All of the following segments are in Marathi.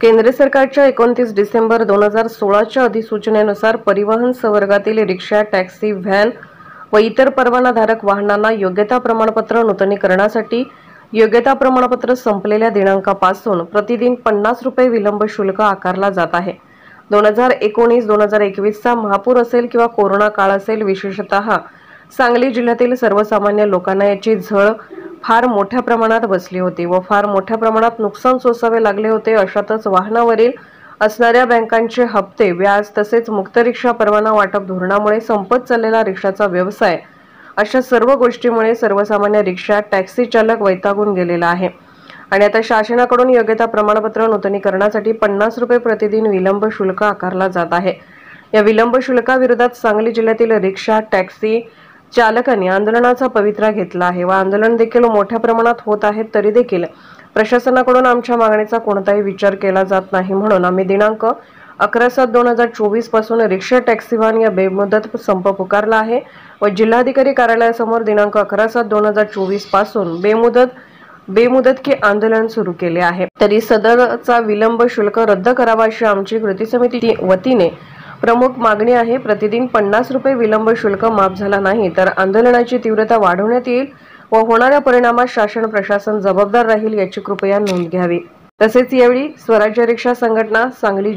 केंद्र सरकारच्या 29 डिसेंबर 2016च्या अधिसूचनेनुसार परिवहन संवर्गातील रिक्षा, टॅक्सी, व्हॅन व इतर परवानाधारक वाहनांना योग्यता प्रमाणपत्र नूतनीकरणासाठी योग्यता प्रमाणपत्र संपलेल्या दिनांकापासून प्रतिदिन 50 रुपये विलंब शुल्क आकारला जात आहे। 2019-2021चा महापूर असेल किंवा कोरोना काळ असेल, विशेषतः सांगली जिल्ह्यातील सर्वसामान्य लोकांना याची झळ फार मोठ्या प्रमाणात बसली होती व फार मोठ्या प्रमाणात नुकसान सोसावे लागले होते। अशातच वाहनावरील असणाऱ्या बँकांचे हप्ते, व्याज तसेच मुक्त रिक्षा परवाना वाटप धोरणामुळे संपत चाललेला रिक्षाचा व्यवसाय, अशा सर्व गोष्टीमुळे सर्वसामान्य रिक्षा, टॅक्सी चालक वैतागून गेलेला आहे आणि आता शासनाकडून योग्यता प्रमाणपत्र नूतनीकरणासाठी 50 रुपये प्रतिदिन विलंब शुल्क आकारला जात आहे। या विलंब शुल्काविरोधात सांगली जिल्ह्यातील रिक्षा, टॅक्सी चालकांनी आंदोलनाचा पवित्रा घेतला आहे व आंदोलन देखील मोठ्या प्रमाणात होत आहे। तरी देखील प्रशासनाकडून आमच्या मागणीचा कोणताही विचार केला जात नाही, म्हणून आम्ही दिनांक 11/7/2024 पासून रिक्षा, टॅक्सी, वाहन या बेमुदत संप पुकारला आहे व जिल्हाधिकारी कार्यालयासमोर दिनांक 11/7/2024 पासून बेमुदत के आंदोलन सुरू केले आहे। तरी सदरचा विलंब शुल्क रद्द करावा अशी आमची कृती समिती वतीने प्रमुख मागणी आहे। प्रतिदिन 50 रुपये विलंब शुल्क माफ झाला नाही तर आंदोलनाची तीव्रता वाढवण्यात येईल व होणाऱ्या परिणामात शासन प्रशासन जबाबदार राहील याची कृपया नोंद घ्यावी। तसेच यावेळी स्वराज्य रिक्षा संघटना सांगली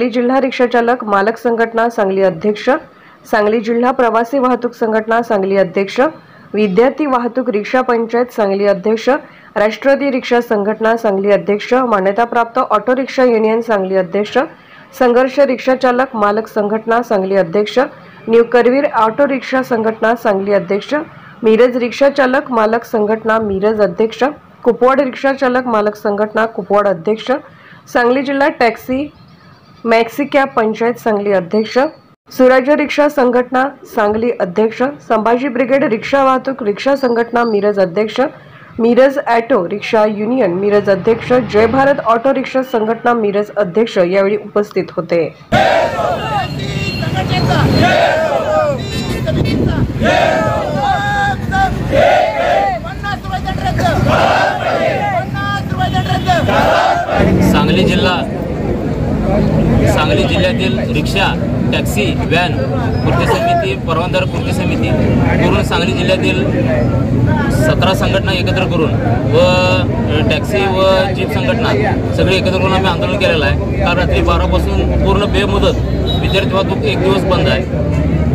जिल्हा रिक्षा चालक मालक संघटना सांगली अध्यक्ष, सांगली जिल्हा प्रवासी वाहतूक संघटना सांगली अध्यक्ष, विद्यार्थी वाहतूक रिक्षा पंचायत सांगली अध्यक्ष, राष्ट्रवादी रिक्षा संघटना सांगली अध्यक्ष, मान्यताप्राप्त ऑटो रिक्षा युनियन सांगली अध्यक्ष, संघर्ष रिक्षा चालक मालक संघटना सांगली अध्यक्ष, न्यू करवीर ऑटो रिक्षा संघटना सांगली अध्यक्ष, मिरज रिक्षा चालक मालक संघटना मिरज अध्यक्ष, कुपवाड रिक्षा चालक मालक संघटना कुपवाड अध्यक्ष, सांगली जिल्हा taxi maxi cab panchayat Sangli अध्यक्ष, स्वराज्य रिक्षा संघटना सांगली अध्यक्ष, संभाजी ब्रिगेड रिक्षा वाहतूक रिक्षा संघटना मिरज अध्यक्ष, Miraj auto rickshaw union Miraj अध्यक्ष, जय भारत ऑटो रिक्षा संघटना मिरज अध्यक्ष यावेळी उपस्थित होते। सांगली जिल्ह्यातील रिक्षा, टॅक्सी, व्हॅन कृती समिती, परवानदार कृती समिती करून सांगली जिल्ह्यातील 17 संघटना एकत्र करून व टॅक्सी व जीप संघटना सगळे एकत्र करून आम्ही आंदोलन केलेलं आहे। काल रात्री 12 पासून पूर्ण बेमुदत विद्यार्थी वाहतूक 1 दिवस बंद आहे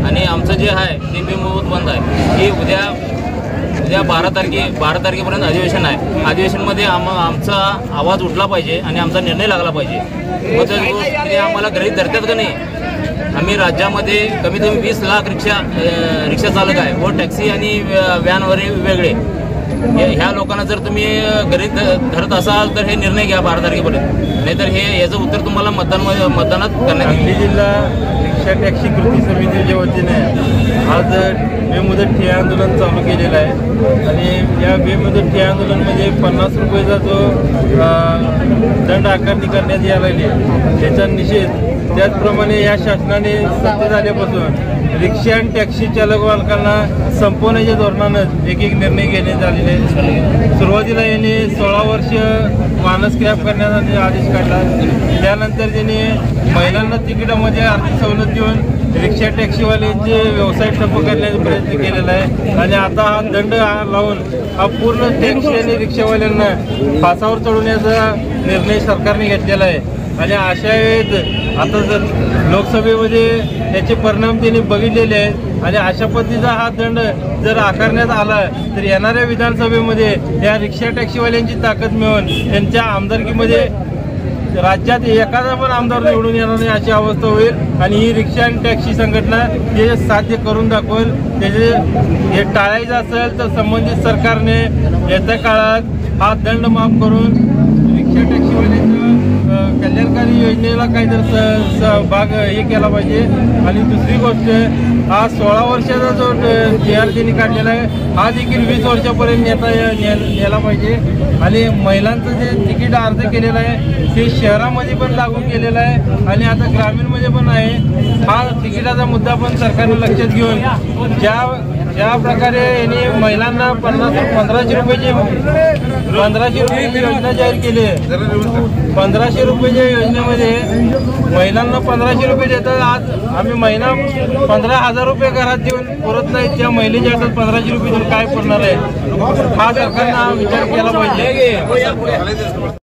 आणि आमचं जे आहे ते बेमुदत बंद आहे। हे उद्या 12 तारखेपर्यंत अधिवेशन आहे। अधिवेशनमध्ये आमचा आवाज उठला पाहिजे आणि आमचा निर्णय लागला पाहिजे। व ते आम्हाला गृहीत धरतात का नाही। आम्ही राज्यामध्ये कमीत कमी 20 लाख रिक्षा चालक आहे व टॅक्सी आणि व्हॅनवरील वेगळे। ह्या लोकांना जर तुम्ही गृहीत धरत असाल तर हे निर्णय घ्या 12 तारखेपर्यंत, नाहीतर याचं उत्तर तुम्हाला मतदानात करण्यात येईल। जिल्हा रिक्षा टॅक्सी कृती समितीच्या वतीने आज बेमुदत ठिय्या आंदोलन चालू केलेलं आहे आणि या बेमुदत ठिय्या आंदोलनमध्ये 50 रुपयाचा जो दंड आकारणी करण्यात यायला लागली त्याचा निषेध, त्याचप्रमाणे या शासनाने सत्तेत आल्यापासून रिक्षा आणि टॅक्सी चालक मालकांना संपवण्याच्या धोरणानं एक निर्णय घेण्यात आलेले आहेत। सुरुवातीला यांनी 16 वर्ष वाहन स्क्रॅप करण्याचा आदेश काढला, त्यानंतर त्यांनी महिलांना तिकिटामध्ये आर्थिक सवलत देऊन रिक्षा टॅक्सीवाल्यांचे व्यवसाय ठप्प करण्याचा प्रयत्न केलेला आहे आणि आता हा दंड लावून हा पूर्ण टॅक्सी आणि रिक्षावाल्यांना फासावर चढवण्याचा निर्णय सरकारने घेतलेला आहे। आणि अशा वेळेत आता जर लोकसभेमध्ये याचे परिणाम त्यांनी बघितलेले आहेत आणि अशा पद्धतीचा हा दंड जर आकारण्यात आला तर येणाऱ्या विधानसभेमध्ये या रिक्षा टॅक्सीवाल्यांची ताकद मिळून त्यांच्या आमदारकीमध्ये राज्यात एखादा पण आमदार निवडून येणार नाही अशी अवस्था होईल आणि ही रिक्षा आणि टॅक्सी संघटना हे साध्य करून दाखवेल। हे टाळायचं असेल तर संबंधित सरकारने येत्या काळात हा दंड माफ करून रिक्षा टॅक्सीवाल्यांचं कल्याणकारी योजनेला काहीतरी भाग हे केला पाहिजे। आणि दुसरी गोष्ट, हा 16 वर्षाचा जो TRDने काढलेला आहे हा देखील 20 वर्षापर्यंत नेला पाहिजे। आणि महिलांचं जे तिकीट अर्ज केलेलं आहे ते शहरामध्ये पण लागू केलेलं आहे आणि आता ग्रामीणमध्ये पण आहे। हा तिकिटाचा मुद्दा पण सरकारने लक्षात घेऊन ज्या ज्या प्रकारे यांनी महिलांना 1500 रुपयाची योजना जाहीर केली आहे, 1500 रुपयाच्या योजनेमध्ये महिलांना 1500 रुपये देतात. आज आम्ही महिना 15,000 रुपये घरात देऊन पुरत नाही, त्या महिलेच्या हातात 1500 रुपये देऊन काय करणार आहे? हा सरकारनं विचार केला पाहिजे.